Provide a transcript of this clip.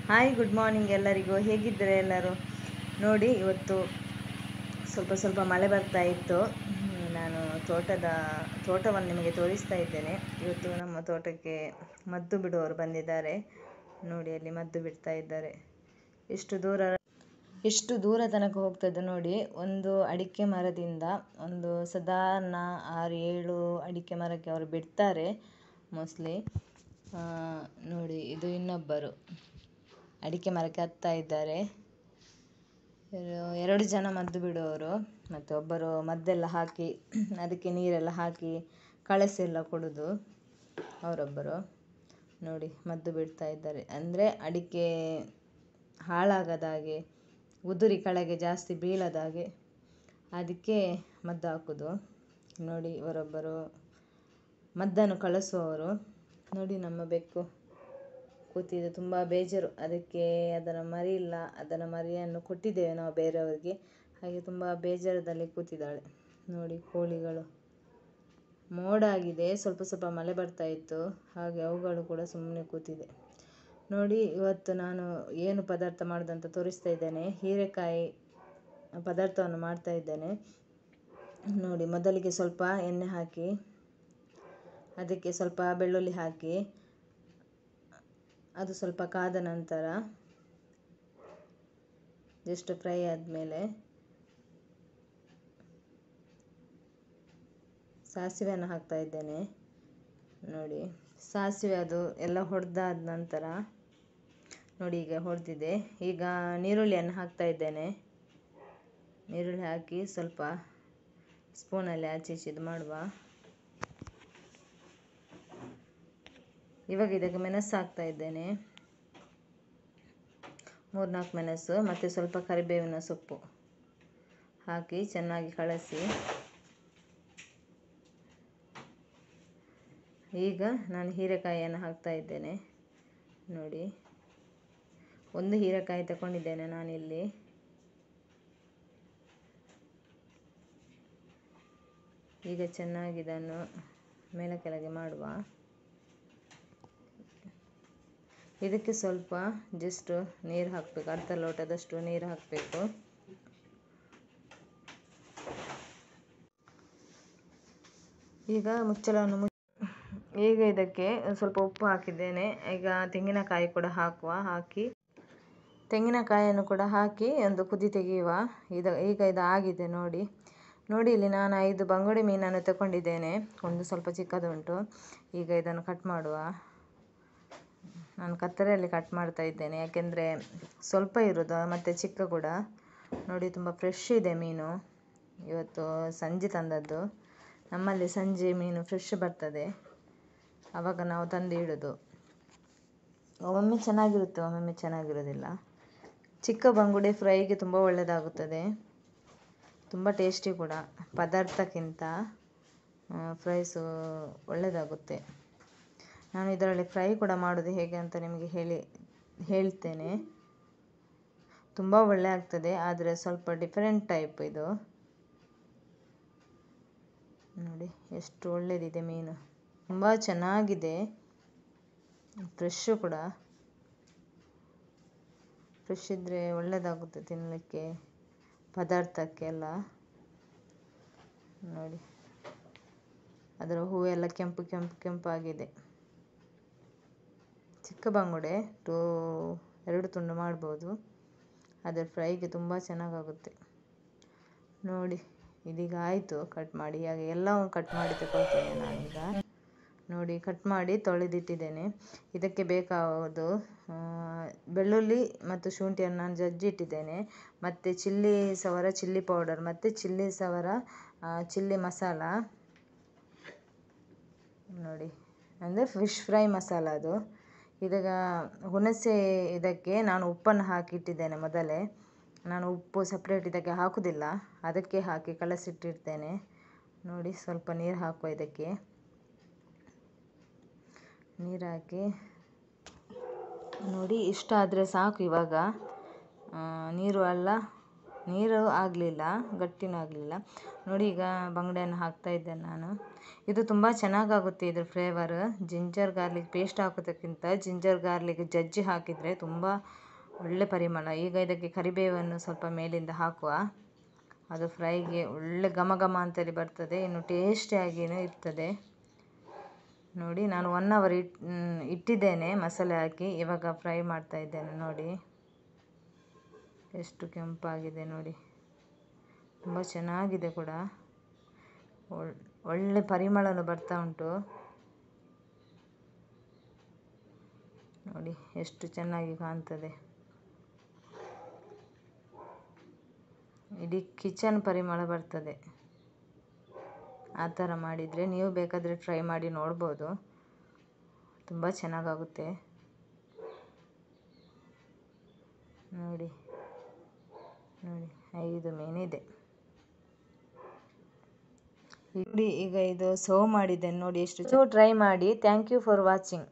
Hi, good morning ಎಲ್ಲರಿಗೂ. ಹೇಗಿದ್ದಾರೆ ಎಲ್ಲರೂ? ನೋಡಿ, ಇವತ್ತು ಸ್ವಲ್ಪ ಸ್ವಲ್ಪ ಮಳೆ ಬರ್ತಾ ಇತ್ತು. ನಾನು ತೋಟವನ್ನು ನಿಮಗೆ ತೋರಿಸ್ತಾ ಇದ್ದೇನೆ. ಇವತ್ತು ನಮ್ಮ ತೋಟಕ್ಕೆ ಮದ್ದು ಬಿಡುವವರು ಬಂದಿದ್ದಾರೆ. ನೋಡಿ, ಅಲ್ಲಿ ಮದ್ದು ಬಿಡ್ತಾ ಇದ್ದಾರೆ. ಎಷ್ಟು ದೂರ ತನಕ ಹೋಗ್ತದೆ ನೋಡಿ. ಒಂದು ಅಡಿಕೆ ಮರದಿಂದ ಒಂದು ಸಾಧಾರಣ 6-7 ಅಡಿಕೆ ಮರಕ್ಕೆ ಅವರು ಬಿಡ್ತಾರೆ ಮೋಸ್ಟ್ಲಿ. ನೋಡಿ, ಇದು ಇನ್ನೊಬ್ಬರು ಅಡಿಕೆ ಮರಕ್ಕೆ ಹತ್ತಾ ಇದ್ದಾರೆ. 2 ಜನ ಮದ್ದು ಬಿಡುವವರು, ಮತ್ತು ಒಬ್ಬರು ಮದ್ದೆಲ್ಲ ಹಾಕಿ ಅದಕ್ಕೆ ನೀರೆಲ್ಲ ಹಾಕಿ ಕಳಸಿ ಎಲ್ಲ ಕೊಡೋದು ಅವರೊಬ್ಬರು. ನೋಡಿ, ಮದ್ದು ಬಿಡ್ತಾ ಇದ್ದಾರೆ. ಅಂದರೆ ಅಡಿಕೆ ಹಾಳಾಗದ ಹಾಗೆ, ಉದುರಿ ಕೆಳಗೆ ಜಾಸ್ತಿ ಬೀಳದ ಹಾಗೆ ಅದಕ್ಕೆ ಮದ್ದು ಹಾಕೋದು. ನೋಡಿ, ಇವರೊಬ್ಬರು ಮದ್ದನ್ನು ಕಳಿಸುವವರು. ನೋಡಿ, ನಮ್ಮ ಬೆಕ್ಕು ಕೂತಿದೆ, ತುಂಬ ಬೇಜಾರು. ಅದಕ್ಕೆ ಅದರ ಮರಿ ಇಲ್ಲ, ಅದರ ಮರಿಯನ್ನು ಕೊಟ್ಟಿದ್ದೇವೆ ನಾವು ಬೇರೆಯವರಿಗೆ, ಹಾಗೆ ತುಂಬ ಬೇಜಾರದಲ್ಲಿ ಕೂತಿದ್ದಾಳೆ. ನೋಡಿ, ಕೋಳಿಗಳು. ಮೋಡ ಆಗಿದೆ, ಸ್ವಲ್ಪ ಸ್ವಲ್ಪ ಮಳೆ ಬರ್ತಾ ಇತ್ತು, ಹಾಗೆ ಅವುಗಳು ಕೂಡ ಸುಮ್ಮನೆ ಕೂತಿದೆ. ನೋಡಿ, ಇವತ್ತು ನಾನು ಏನು ಪದಾರ್ಥ ಮಾಡೋದಂತ ತೋರಿಸ್ತಾ ಇದ್ದೇನೆ. ಹೀರೆಕಾಯಿ ಪದಾರ್ಥವನ್ನು ಮಾಡ್ತಾ ಇದ್ದೇನೆ. ನೋಡಿ, ಮೊದಲಿಗೆ ಸ್ವಲ್ಪ ಎಣ್ಣೆ ಹಾಕಿ ಅದಕ್ಕೆ ಸ್ವಲ್ಪ ಬೆಳ್ಳುಳ್ಳಿ ಹಾಕಿ ಅದು ಸ್ವಲ್ಪ ಕಾದ ನಂತರ ಜಸ್ಟ್ ಫ್ರೈ ಆದಮೇಲೆ ಸಾಸಿವೆಯನ್ನು ಹಾಕ್ತಾ ಇದ್ದೇನೆ. ನೋಡಿ, ಸಾಸಿವೆ ಅದು ಎಲ್ಲ ಹೊಡೆದಾದ ನಂತರ ನೋಡಿ, ಈಗ ಹೊಡೆದಿದೆ. ಈಗ ನೀರುಳ್ಳಿಯನ್ನು ಹಾಕ್ತಾ ಇದ್ದೇನೆ. ನೀರುಳ್ಳಿ ಹಾಕಿ ಸ್ವಲ್ಪ ಸ್ಪೂನಲ್ಲಿ ಆಚೆ ಈಚೆ ಇದು ಮಾಡುವ. ಇವಾಗ ಇದಕ್ಕೆ ಮೆಣಸು ಹಾಕ್ತಾ ಇದ್ದೇನೆ, 3-4 ಮೆಣಸು, ಮತ್ತು ಸ್ವಲ್ಪ ಕರಿಬೇವಿನ ಸೊಪ್ಪು ಹಾಕಿ ಚೆನ್ನಾಗಿ ಕಲಸಿ. ಈಗ ನಾನು ಹೀರೆಕಾಯಿಯನ್ನು ಹಾಕ್ತಾ ಇದ್ದೇನೆ. ನೋಡಿ, 1 ಹೀರೆಕಾಯಿ ತಗೊಂಡಿದ್ದೇನೆ ನಾನಿಲ್ಲಿ. ಈಗ ಚೆನ್ನಾಗಿ ಇದನ್ನು ಮೇಲೆ ಕೆಳಗೆ ಮಾಡುವ. ಇದಕ್ಕೆ ಸ್ವಲ್ಪ ಜಸ್ಟ್ ನೀರು ಹಾಕಬೇಕು, ಅರ್ಧ ಲೋಟದಷ್ಟು ನೀರು ಹಾಕಬೇಕು. ಈಗ ಮುಚ್ಚಳವನ್ನು ಈಗ ಇದಕ್ಕೆ ಸ್ವಲ್ಪ ಉಪ್ಪು ಹಾಕಿದ್ದೇನೆ. ಈಗ ತೆಂಗಿನಕಾಯಿ ಕೂಡ ಹಾಕಿ ತೆಂಗಿನಕಾಯಿಯನ್ನು ಕೂಡ ಹಾಕಿ ಒಂದು ಕುದಿ ತೆಗೆಯುವ. ಈಗ ಇದು ಆಗಿದೆ ನೋಡಿ. ಇಲ್ಲಿ ನಾನು 5 ಬಂಗುಡೆ ಮೀನನ್ನು ತಗೊಂಡಿದ್ದೇನೆ, ಒಂದು ಸ್ವಲ್ಪ ಚಿಕ್ಕದುಂಟು. ಈಗ ಇದನ್ನು ಕಟ್ ಮಾಡುವ. ನಾನು ಕತ್ತರಿಯಲ್ಲಿ ಕಟ್ ಮಾಡ್ತಾ ಇದ್ದೇನೆ, ಯಾಕೆಂದರೆ ಸ್ವಲ್ಪ ಇರೋದು ಮತ್ತು ಚಿಕ್ಕ ಕೂಡ. ನೋಡಿ, ತುಂಬ ಫ್ರೆಶ್ ಇದೆ ಮೀನು. ಇವತ್ತು ಸಂಜೆ ತಂದದ್ದು. ನಮ್ಮಲ್ಲಿ ಸಂಜೆ ಮೀನು ಫ್ರೆಶ್ ಬರ್ತದೆ, ಆವಾಗ ನಾವು ತಂದು ಇಡೋದು. ಒಮ್ಮೊಮ್ಮೆ ಚೆನ್ನಾಗಿರುತ್ತೆ, ಒಮ್ಮೊಮ್ಮೆ ಚೆನ್ನಾಗಿರೋದಿಲ್ಲ. ಚಿಕ್ಕ ಬಂಗುಡೆ ಫ್ರೈಗೆ ತುಂಬ ಒಳ್ಳೆಯದಾಗುತ್ತದೆ, ತುಂಬ ಟೇಸ್ಟಿ ಕೂಡ. ಪದಾರ್ಥಕ್ಕಿಂತ ಫ್ರೈಸು ಒಳ್ಳೆಯದಾಗುತ್ತೆ. ನಾನು ಇದರಲ್ಲಿ ಫ್ರೈ ಕೂಡ ಮಾಡೋದು ಹೇಗೆ ಅಂತ ನಿಮಗೆ ಹೇಳ್ತೇನೆ. ತುಂಬ ಒಳ್ಳೆ ಆಗ್ತದೆ, ಆದರೆ ಸ್ವಲ್ಪ ಡಿಫರೆಂಟ್ ಟೈಪ್ ಇದು. ನೋಡಿ, ಎಷ್ಟು ಒಳ್ಳೆಯದಿದೆ ಮೀನು, ತುಂಬ ಚೆನ್ನಾಗಿದೆ, ಫ್ರೆಶ್ಶು ಕೂಡ. ಫ್ರೆಶ್ ಇದ್ದರೆ ಒಳ್ಳೆಯದಾಗುತ್ತೆ ತಿನ್ನಲಿಕ್ಕೆ, ಪದಾರ್ಥಕ್ಕೆಲ್ಲ. ನೋಡಿ, ಅದರ ಹೂವೆಲ್ಲ ಕೆಂಪಾಗಿದೆ. ಚಿಕ್ಕ ಬಂಗುಡೆ 2 ತುಂಡು ಮಾಡ್ಬೋದು, ಅದರ ಫ್ರೈಗೆ ತುಂಬ ಚೆನ್ನಾಗಾಗುತ್ತೆ. ನೋಡಿ, ಇದೀಗ ಆಯಿತು ಕಟ್ ಮಾಡಿ. ಹಾಗೆ ಎಲ್ಲವೂ ಕಟ್ ಮಾಡಿ ತಗೊಳ್ತೇನೆ ನಾನೀಗ. ನೋಡಿ, ಕಟ್ ಮಾಡಿ ತೊಳೆದಿಟ್ಟಿದ್ದೇನೆ. ಇದಕ್ಕೆ ಬೇಕಾಗೋದು ಬೆಳ್ಳುಳ್ಳಿ ಮತ್ತು ಶುಂಠಿಯನ್ನು ನಾನು ಜಜ್ಜಿಟ್ಟಿದ್ದೇನೆ, ಮತ್ತು ಚಿಲ್ಲಿ ಪೌಡರ್, ಮತ್ತು ಚಿಲ್ಲಿ ಮಸಾಲ. ನೋಡಿ, ಅಂದರೆ ಫಿಶ್ ಫ್ರೈ ಮಸಾಲ ಅದು. ಇದೀಗ ಹುಣಸೆ, ಇದಕ್ಕೆ ನಾನು ಉಪ್ಪನ್ನು ಹಾಕಿಟ್ಟಿದ್ದೇನೆ ಮೊದಲೇ. ನಾನು ಉಪ್ಪು ಸಪ್ರೇಟ್ ಇದಕ್ಕೆ ಹಾಕೋದಿಲ್ಲ, ಅದಕ್ಕೆ ಹಾಕಿ ಕಲಸಿಟ್ಟಿರ್ತೇನೆ. ನೋಡಿ, ಸ್ವಲ್ಪ ನೀರು ಹಾಕುವ. ಇದಕ್ಕೆ ನೀರು ಹಾಕಿ ನೋಡಿ, ಇಷ್ಟ ಆದರೆ ಸಾಕು. ಇವಾಗ ನೀರು ಎಲ್ಲ ನೀರು ಆಗಲಿಲ್ಲ, ಗಟ್ಟಿನೂ ಆಗಲಿಲ್ಲ ನೋಡಿ. ಈಗ ಬಂಗುಡೆಯನ್ನು ಹಾಕ್ತಾ ಇದ್ದೇನೆ ನಾನು. ಇದು ತುಂಬ ಚೆನ್ನಾಗಾಗುತ್ತೆ ಇದ್ರ ಫ್ಲೇವರ್. ಜಿಂಜರ್ ಗಾರ್ಲಿಕ್ ಪೇಸ್ಟ್ ಹಾಕೋದಕ್ಕಿಂತ ಜಿಂಜರ್ ಗಾರ್ಲಿಕ್ ಜಜ್ಜಿ ಹಾಕಿದರೆ ತುಂಬ ಒಳ್ಳೆ ಪರಿಮಳ. ಈಗ ಇದಕ್ಕೆ ಕರಿಬೇವನ್ನು ಸ್ವಲ್ಪ ಮೇಲಿಂದ ಹಾಕುವ. ಅದು ಫ್ರೈಗೆ ಒಳ್ಳೆ ಘಮ ಘಮ ಅಂತೇಳಿ ಬರ್ತದೆ, ಇನ್ನು ಟೇಸ್ಟಿಯಾಗಿಯೂ ಇರ್ತದೆ ನೋಡಿ. ನಾನು 1 hour ಇಟ್ಟಿದ್ದೇನೆ ಮಸಾಲೆ ಹಾಕಿ. ಇವಾಗ ಫ್ರೈ ಮಾಡ್ತಾ ಇದ್ದೇನೆ ನೋಡಿ. ಎಷ್ಟು ಕೆಂಪಾಗಿದೆ ನೋಡಿ, ತುಂಬ ಚೆನ್ನಾಗಿದೆ ಕೂಡ, ಒಳ್ಳೆ ಪರಿಮಳನೂ ಬರ್ತಾ ಉಂಟು ನೋಡಿ, ಎಷ್ಟು ಚೆನ್ನಾಗಿ ಕಾಣ್ತದೆ. ಇಡೀ ಕಿಚನ್ ಪರಿಮಳ ಬರ್ತದೆ ಆ ಥರ ಮಾಡಿದರೆ. ನೀವು ಬೇಕಾದರೆ ಟ್ರೈ ಮಾಡಿ ನೋಡ್ಬೋದು, ತುಂಬ ಚೆನ್ನಾಗಾಗುತ್ತೆ ನೋಡಿ. ನೋಡಿ 5 ಮೀನಿದೆ ನೋಡಿ. ಈಗ ಇದು ಸರ್ವ್ ಮಾಡಿದ್ದೇನೆ ನೋಡಿ. ಎಷ್ಟು ಟ್ರೈ ಮಾಡಿ. Thank you for watching.